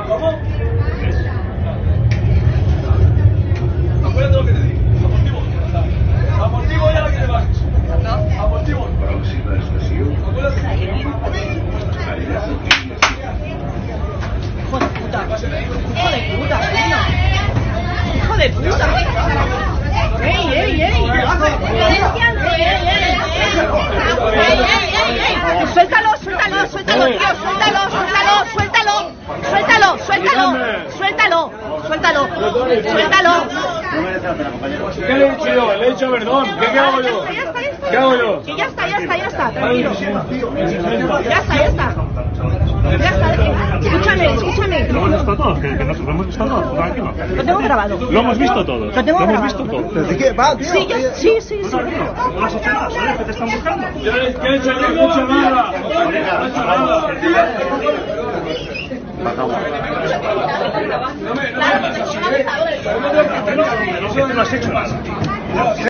¿Cómo? Acuérdate lo que te digo. Amortivo ya que te vas. Amortivo. Próxima estación. Acuérdate. Hijo de puta. Hijo de puta, coño. Hijo de puta. ¡Ey! Suéltalo, tío, suéltalo. ¿Qué le he dicho yo? Le he dicho perdón. ¿Qué hago yo? ¿Qué hago yo? Que ya está, tranquilo. Ya está. Escúchame. ¿Lo hemos visto todos? ¿Que lo hemos visto todos? Tranquilo. Lo tengo grabado. Lo hemos visto todos. Lo tengo hemos grabado. visto todos. ¿Pero de qué va, tío? Sí. No has hecho nada, ¿sabes que te están buscando? ¿Qué he hecho yo? No he hecho nada. No has hecho nada.